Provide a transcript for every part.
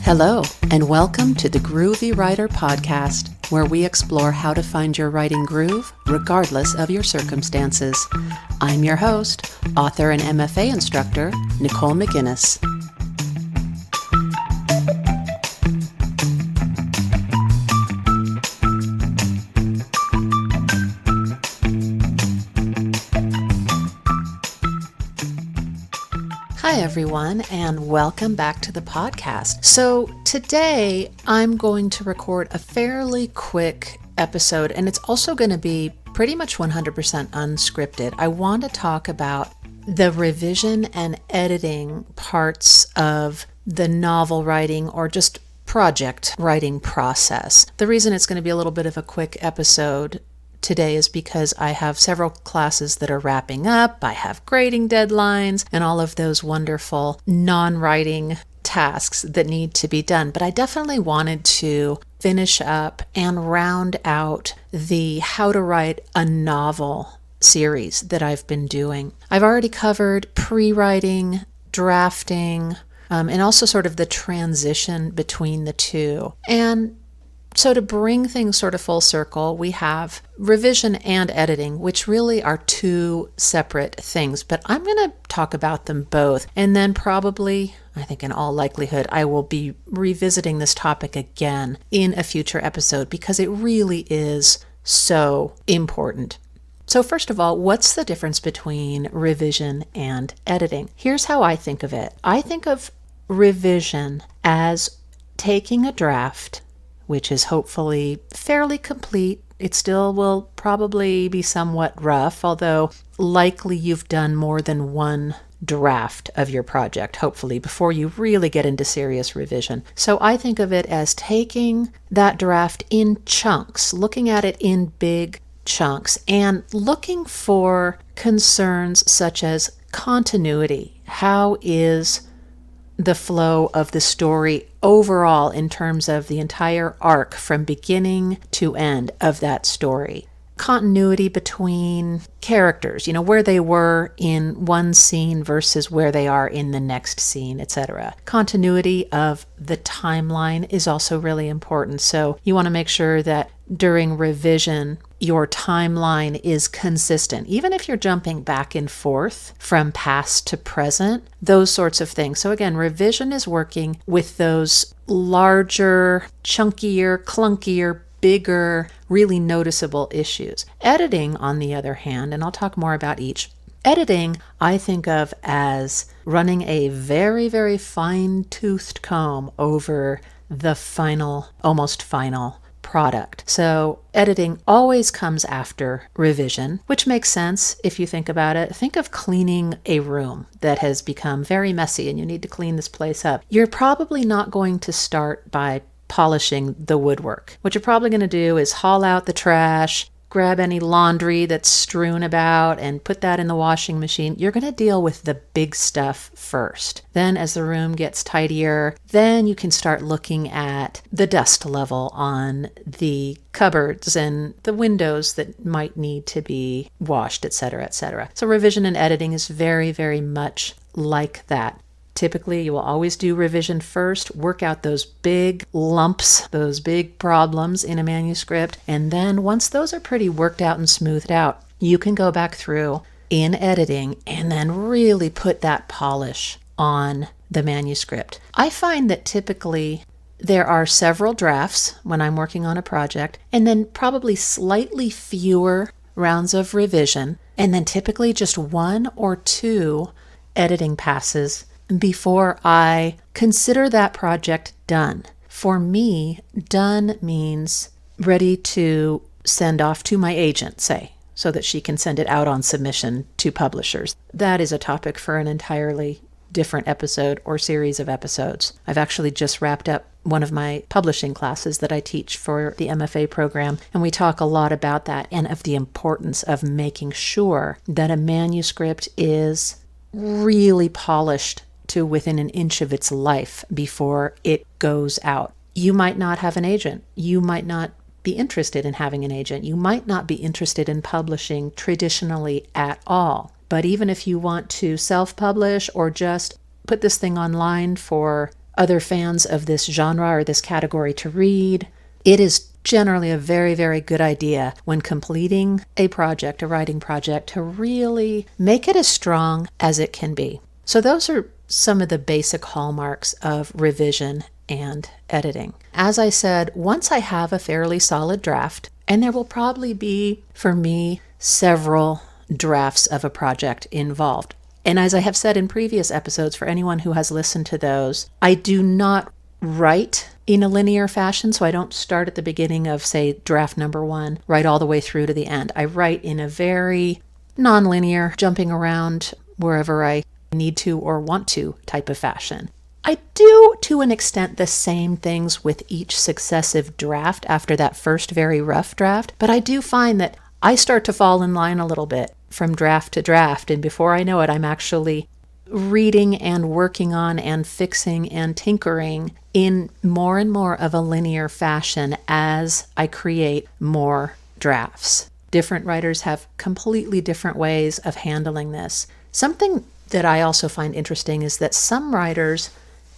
Hello, and welcome to the Groovy Writer Podcast, where we explore how to find your writing groove regardless of your circumstances. I'm your host, author and MFA instructor, Nicole McInnes. Hi everyone, and welcome back to the podcast. So today I'm going to record a fairly quick episode, and it's also going to be pretty much 100% unscripted. I want to talk about the revision and editing parts of the novel writing or just project writing process. The reason it's going to be a little bit of a quick episode today is because I have several classes that are wrapping up, I have grading deadlines, and all of those wonderful non-writing tasks that need to be done. But I definitely wanted to finish up and round out the How to Write a Novel series that I've been doing. I've already covered pre-writing, drafting, and also sort of the transition between the two. And so to bring things sort of full circle, we have revision and editing, which really are two separate things, but I'm going to talk about them both. And then probably, I think in all likelihood, I will be revisiting this topic again in a future episode because it really is so important. So first of all, what's the difference between revision and editing? Here's how I think of it. I think of revision as taking a draft, which is hopefully fairly complete. It still will probably be somewhat rough, although likely you've done more than one draft of your project, hopefully, before you really get into serious revision. So I think of it as taking that draft in chunks, looking at it in big chunks, and looking for concerns such as continuity. How is the flow of the story overall in terms of the entire arc from beginning to end of that story? Continuity between characters, where they were in one scene versus where they are in the next scene, etc. Continuity of the timeline is also really important. So you want to make sure that during revision, your timeline is consistent, even if you're jumping back and forth from past to present, those sorts of things. So again, revision is working with those larger, chunkier, clunkier, bigger, really noticeable issues. Editing, on the other hand, and I'll talk more about each, editing I think of as running a very, very fine-toothed comb over the final, almost final product. So editing always comes after revision, which makes sense if you think about it. Think of cleaning a room that has become very messy and you need to clean this place up. You're probably not going to start by polishing the woodwork. What you're probably going to do is haul out the trash, grab any laundry that's strewn about and put that in the washing machine. You're going to deal with the big stuff first. Then as the room gets tidier, then you can start looking at the dust level on the cupboards and the windows that might need to be washed, etc., etc. So revision and editing is very, very much like that. Typically, you will always do revision first, work out those big lumps, those big problems in a manuscript, and then once those are pretty worked out and smoothed out, you can go back through in editing and then really put that polish on the manuscript. I find that typically there are several drafts when I'm working on a project, and then probably slightly fewer rounds of revision, and then typically just one or two editing passes before I consider that project done. For me, done means ready to send off to my agent, say, so that she can send it out on submission to publishers. That is a topic for an entirely different episode or series of episodes. I've actually just wrapped up one of my publishing classes that I teach for the MFA program, and we talk a lot about that and of the importance of making sure that a manuscript is really polished to within an inch of its life before it goes out. You might not have an agent. You might not be interested in having an agent. You might not be interested in publishing traditionally at all. But even if you want to self-publish or just put this thing online for other fans of this genre or this category to read. It is generally a very, very good idea when completing a project, a writing project, to really make it as strong as it can be. So those are some of the basic hallmarks of revision and editing. As I said, once I have a fairly solid draft, and there will probably be, for me, several drafts of a project involved. And as I have said in previous episodes, for anyone who has listened to those, I do not write in a linear fashion. So I don't start at the beginning of, say, draft number 1, right all the way through to the end. I write in a very non-linear, jumping around wherever I need to or want to type of fashion. I do, to an extent, the same things with each successive draft after that first very rough draft, but I do find that I start to fall in line a little bit from draft to draft, and before I know it, I'm actually reading and working on and fixing and tinkering in more and more of a linear fashion as I create more drafts. Different writers have completely different ways of handling this. Something that I also find interesting is that some writers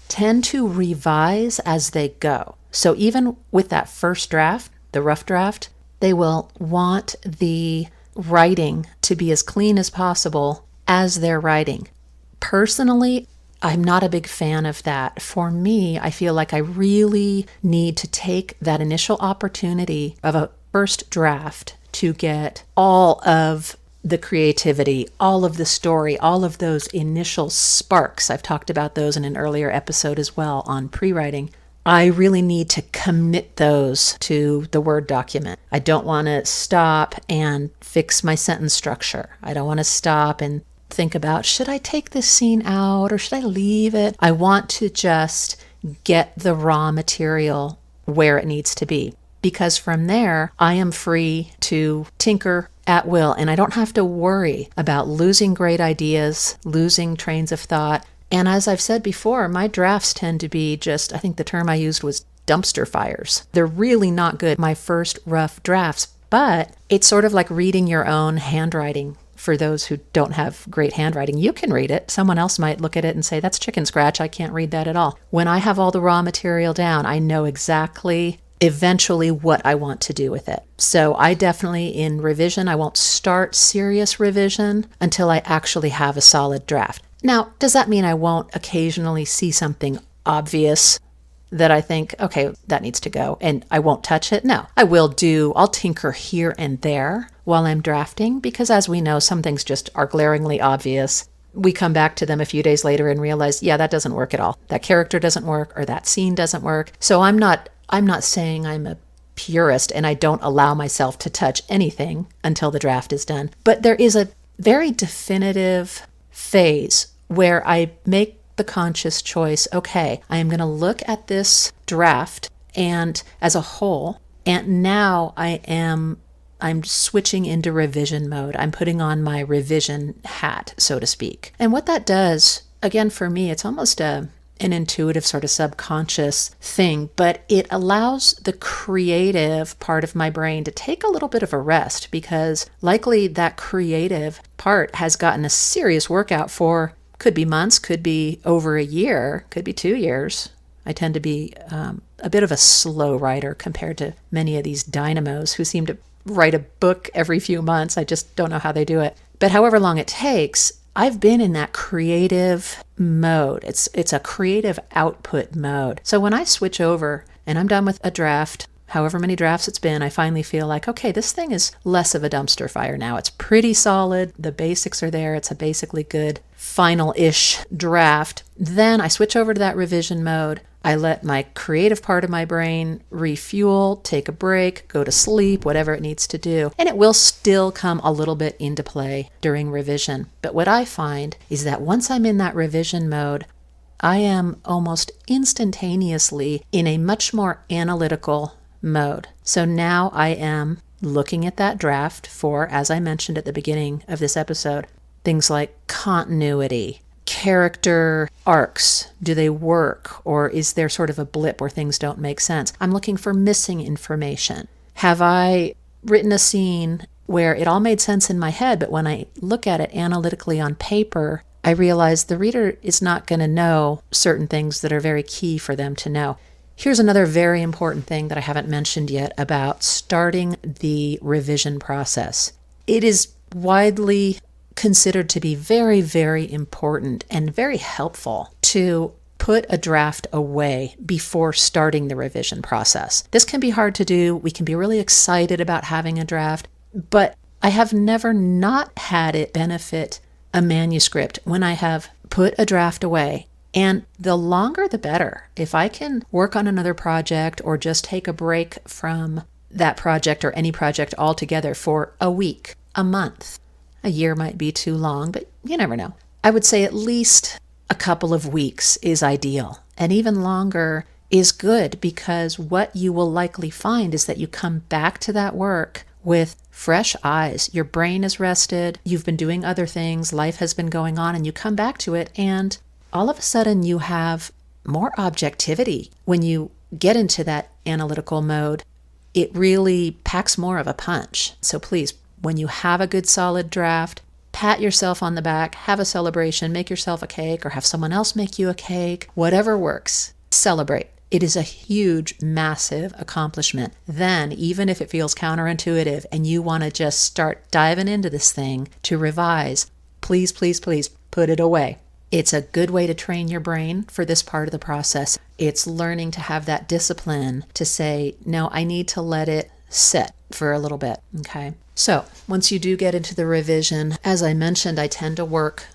tend to revise as they go. So even with that first draft, the rough draft, they will want the writing to be as clean as possible as they're writing. Personally, I'm not a big fan of that. For me, I feel like I really need to take that initial opportunity of a first draft to get all of the creativity, all of the story, all of those initial sparks. I've talked about those in an earlier episode as well on pre-writing. I really need to commit those to the Word document. I don't want to stop and fix my sentence structure. I don't want to stop and think about, should I take this scene out or should I leave it? I want to just get the raw material where it needs to be, because from there, I am free to tinker at will, and I don't have to worry about losing great ideas, losing trains of thought. And as I've said before, my drafts tend to be just, I think the term I used was dumpster fires. They're really not good, my first rough drafts, but it's sort of like reading your own handwriting. For those who don't have great handwriting, you can read it. Someone else might look at it and say, that's chicken scratch, I can't read that at all. When I have all the raw material down, I know exactly eventually what I want to do with it. So I definitely, in revision, I won't start serious revision until I actually have a solid draft. Now, does that mean I won't occasionally see something obvious that I think, okay, that needs to go, and I won't touch it? No, I'll tinker here and there while I'm drafting, because as we know, some things just are glaringly obvious. We come back to them a few days later and realize, yeah, that doesn't work at all. That character doesn't work, or that scene doesn't work. So I'm not saying I'm a purist and I don't allow myself to touch anything until the draft is done. But there is a very definitive phase where I make the conscious choice, okay, I am going to look at this draft and as a whole, and now I'm switching into revision mode. I'm putting on my revision hat, so to speak. And what that does, again, for me, it's almost an intuitive sort of subconscious thing, but it allows the creative part of my brain to take a little bit of a rest, because likely that creative part has gotten a serious workout for, could be months, could be over a year, could be 2 years. I tend to be a bit of a slow writer compared to many of these dynamos who seem to write a book every few months. I just don't know how they do it. But however long it takes, I've been in that creative mode. It's a creative output mode. So when I switch over and I'm done with a draft, however many drafts it's been, I finally feel like, okay, this thing is less of a dumpster fire now. It's pretty solid. The basics are there. It's a basically good final-ish draft. Then I switch over to that revision mode. I let my creative part of my brain refuel, take a break, go to sleep, whatever it needs to do. And it will still come a little bit into play during revision. But what I find is that once I'm in that revision mode, I am almost instantaneously in a much more analytical mode. So now I am looking at that draft for, as I mentioned at the beginning of this episode, things like continuity, character arcs. Do they work? Or is there sort of a blip where things don't make sense? I'm looking for missing information. Have I written a scene where it all made sense in my head, but when I look at it analytically on paper, I realize the reader is not going to know certain things that are very key for them to know. Here's another very important thing that I haven't mentioned yet about starting the revision process. It is widely considered to be very, very important and very helpful to put a draft away before starting the revision process. This can be hard to do. We can be really excited about having a draft, but I have never not had it benefit a manuscript when I have put a draft away. And the longer the better. If I can work on another project or just take a break from that project or any project altogether for a week, a month, a year might be too long, but you never know. I would say at least a couple of weeks is ideal, and even longer is good, because what you will likely find is that you come back to that work with fresh eyes. Your brain is rested, you've been doing other things, life has been going on, and you come back to it, and all of a sudden you have more objectivity. When you get into that analytical mode, it really packs more of a punch. So please, when you have a good solid draft, pat yourself on the back, have a celebration, make yourself a cake or have someone else make you a cake, whatever works. Celebrate. It is a huge, massive accomplishment. Then, even if it feels counterintuitive and you want to just start diving into this thing to revise, please, please, please put it away. It's a good way to train your brain for this part of the process. It's learning to have that discipline to say, no, I need to let it sit for a little bit, okay? So once you do get into the revision, as I mentioned, I tend to work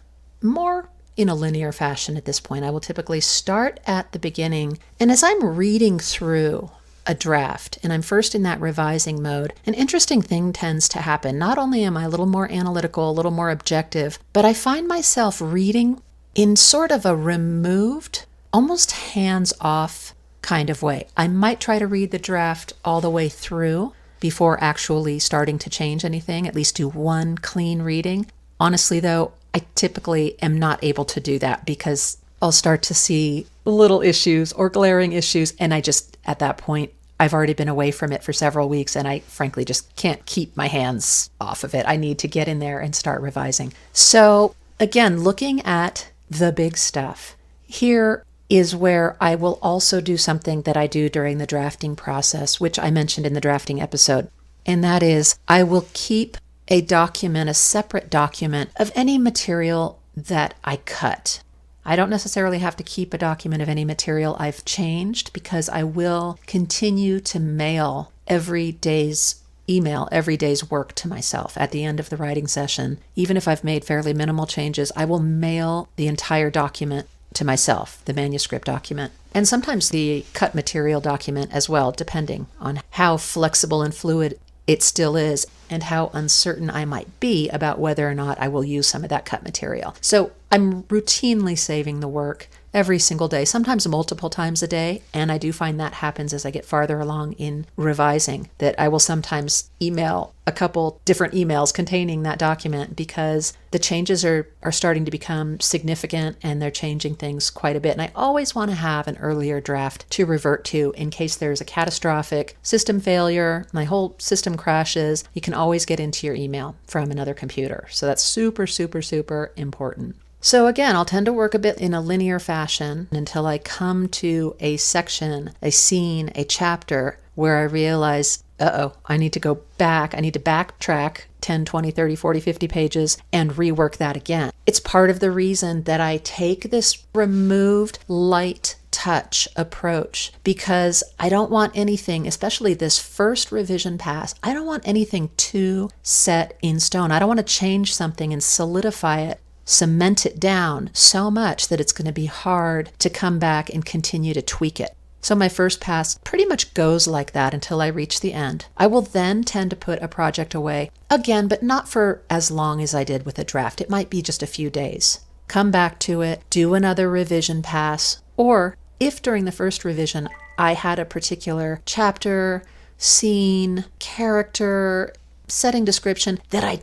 more in a linear fashion at this point. I will typically start at the beginning, and as I'm reading through a draft and I'm first in that revising mode, an interesting thing tends to happen. Not only am I a little more analytical, a little more objective, but I find myself reading in sort of a removed, almost hands-off kind of way. I might try to read the draft all the way through before actually starting to change anything, at least do one clean reading. Honestly, though, I typically am not able to do that because I'll start to see little issues or glaring issues, and I just, at that point, I've already been away from it for several weeks, and I frankly just can't keep my hands off of it. I need to get in there and start revising. So again, looking at the big stuff, here is where I will also do something that I do during the drafting process, which I mentioned in the drafting episode. And that is, I will keep a document, a separate document of any material that I cut. I don't necessarily have to keep a document of any material I've changed, because I will continue to mail every day's email, every day's work to myself at the end of the writing session. Even if I've made fairly minimal changes, I will mail the entire document to myself, the manuscript document, and sometimes the cut material document as well, depending on how flexible and fluid it still is and how uncertain I might be about whether or not I will use some of that cut material. So I'm routinely saving the work every single day, sometimes multiple times a day. And I do find that happens as I get farther along in revising, that I will sometimes email a couple different emails containing that document because the changes are starting to become significant and they're changing things quite a bit. And I always want to have an earlier draft to revert to in case there's a catastrophic system failure, my whole system crashes. You can always get into your email from another computer. So that's super, super, super important. So again, I'll tend to work a bit in a linear fashion until I come to a section, a scene, a chapter where I realize, I need to go back. I need to backtrack 10, 20, 30, 40, 50 pages and rework that again. It's part of the reason that I take this removed light touch approach, because I don't want anything, especially this first revision pass, I don't want anything too set in stone. I don't want to change something and solidify it, cement it down so much that it's going to be hard to come back and continue to tweak it. So my first pass pretty much goes like that until I reach the end. I will then tend to put a project away again, but not for as long as I did with a draft. It might be just a few days. Come back to it, do another revision pass, or if during the first revision I had a particular chapter, scene, character, setting description that I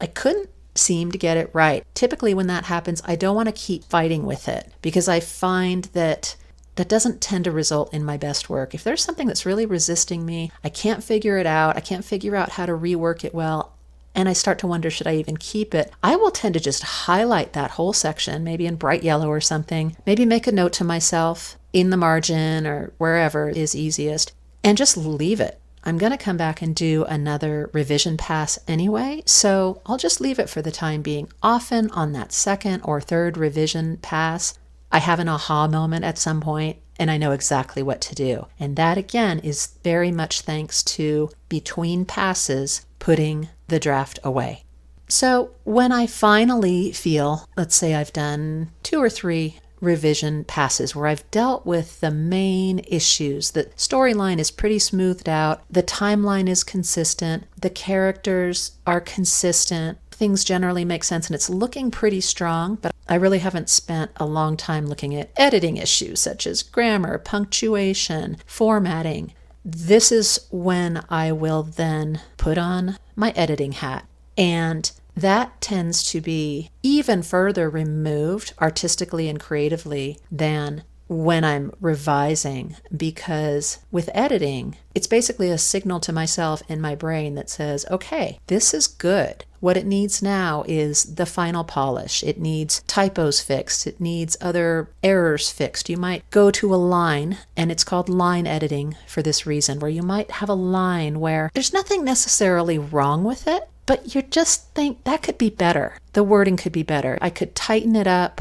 couldn't seem to get it right. Typically when that happens, I don't want to keep fighting with it because I find that doesn't tend to result in my best work. If there's something that's really resisting me, I can't figure it out, I can't figure out how to rework it well, and I start to wonder, should I even keep it? I will tend to just highlight that whole section, maybe in bright yellow or something, maybe make a note to myself in the margin or wherever is easiest, and just leave it. I'm going to come back and do another revision pass anyway, so I'll just leave it for the time being. Often on that second or third revision pass, I have an aha moment at some point and I know exactly what to do. And that again is very much thanks to between passes putting the draft away. So when I finally feel, let's say I've done 2 or 3 revision passes where I've dealt with the main issues, the storyline is pretty smoothed out, the timeline is consistent, the characters are consistent, things generally make sense, and it's looking pretty strong, but I really haven't spent a long time looking at editing issues such as grammar, punctuation, formatting. This is when I will then put on my editing hat, and that tends to be even further removed artistically and creatively than when I'm revising, because with editing, it's basically a signal to myself in my brain that says, okay, this is good. What it needs now is the final polish. It needs typos fixed. It needs other errors fixed. You might go to a line, and it's called line editing for this reason, where you might have a line where there's nothing necessarily wrong with it, but you just think that could be better. The wording could be better. I could tighten it up,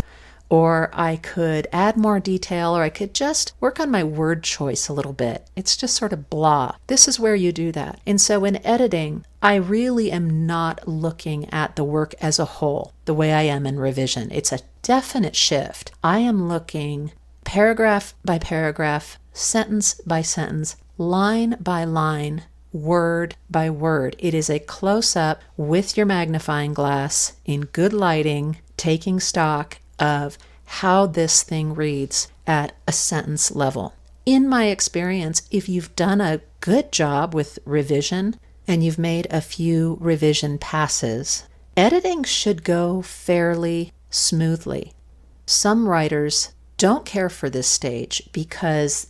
or I could add more detail, or I could just work on my word choice a little bit. It's just sort of blah. This is where you do that. And so in editing, I really am not looking at the work as a whole the way I am in revision. It's a definite shift. I am looking paragraph by paragraph, sentence by sentence, line by line, word by word. It is a close-up with your magnifying glass in good lighting, taking stock of how this thing reads at a sentence level. In my experience, if you've done a good job with revision and you've made a few revision passes, editing should go fairly smoothly. Some writers don't care for this stage because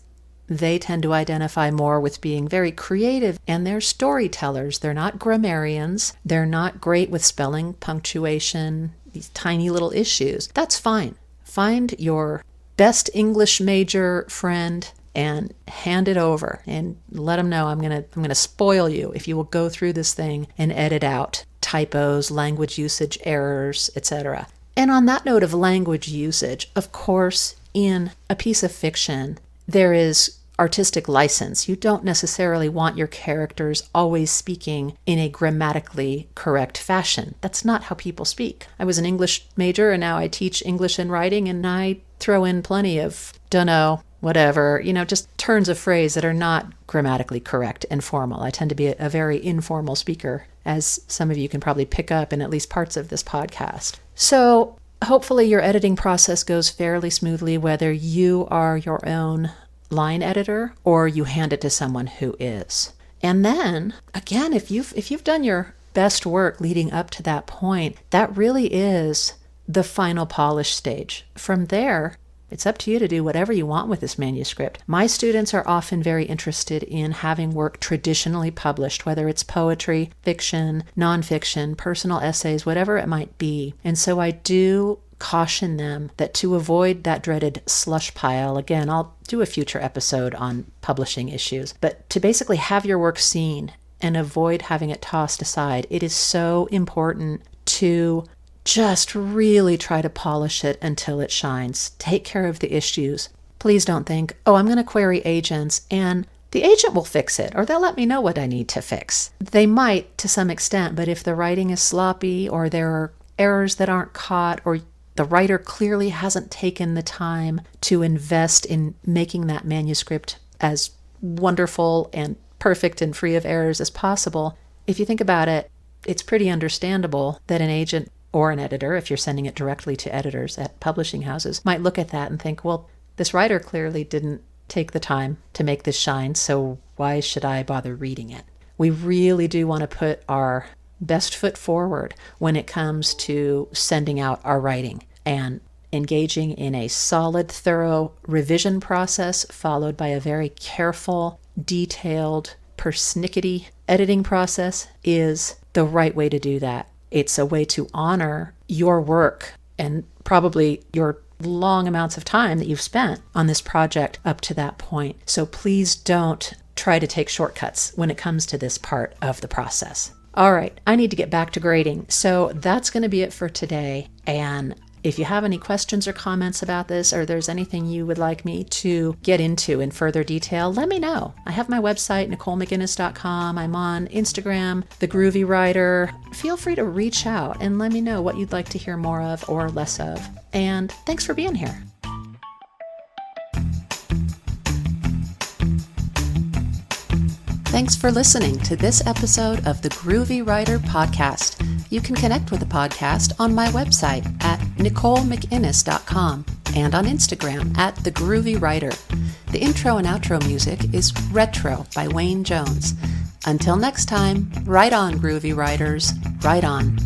they tend to identify more with being very creative, and they're storytellers. They're not grammarians. They're not great with spelling, punctuation, these tiny little issues. That's fine. Find your best English major friend and hand it over and let them know I'm gonna spoil you if you will go through this thing and edit out typos, language usage errors, etc. And on that note of language usage, of course, in a piece of fiction, there is artistic license. You don't necessarily want your characters always speaking in a grammatically correct fashion. That's not how people speak. I was an English major and now I teach English and writing, and I throw in plenty of dunno, whatever, just turns of phrase that are not grammatically correct and formal. I tend to be a very informal speaker, as some of you can probably pick up in at least parts of this podcast. So hopefully your editing process goes fairly smoothly, whether you are your own line editor or you hand it to someone who is. And then again, if you've done your best work leading up to that point, that really is the final polish stage. From there, it's up to you to do whatever you want with this manuscript. My students are often very interested in having work traditionally published, whether it's poetry, fiction, nonfiction, personal essays, whatever it might be. And so I do caution them that to avoid that dreaded slush pile, again, I'll do a future episode on publishing issues, but to basically have your work seen and avoid having it tossed aside, it is so important to just really try to polish it until it shines. Take care of the issues. Please don't think, oh, I'm going to query agents and the agent will fix it, or they'll let me know what I need to fix. They might to some extent, but if the writing is sloppy or there are errors that aren't caught, or the writer clearly hasn't taken the time to invest in making that manuscript as wonderful and perfect and free of errors as possible, if you think about it, it's pretty understandable that an agent or an editor, if you're sending it directly to editors at publishing houses, might look at that and think, well, this writer clearly didn't take the time to make this shine, so why should I bother reading it? We really do want to put our best foot forward when it comes to sending out our writing and engaging in a solid, thorough revision process followed by a very careful, detailed, persnickety editing process is the right way to do that. It's a way to honor your work and probably your long amounts of time that you've spent on this project up to that point. So please don't try to take shortcuts when it comes to this part of the process. All right, I need to get back to grading. So that's going to be it for today. And if you have any questions or comments about this, or there's anything you would like me to get into in further detail, let me know. I have my website, NicoleMcInnes.com. I'm on Instagram, The Groovy Writer. Feel free to reach out and let me know what you'd like to hear more of or less of. And thanks for being here. Thanks for listening to this episode of the Groovy Writer Podcast. You can connect with the podcast on my website at NicoleMcInnes.com and on Instagram at The Groovy Writer. The intro and outro music is Retro by Wayne Jones. Until next time, write on, Groovy Writers, write on.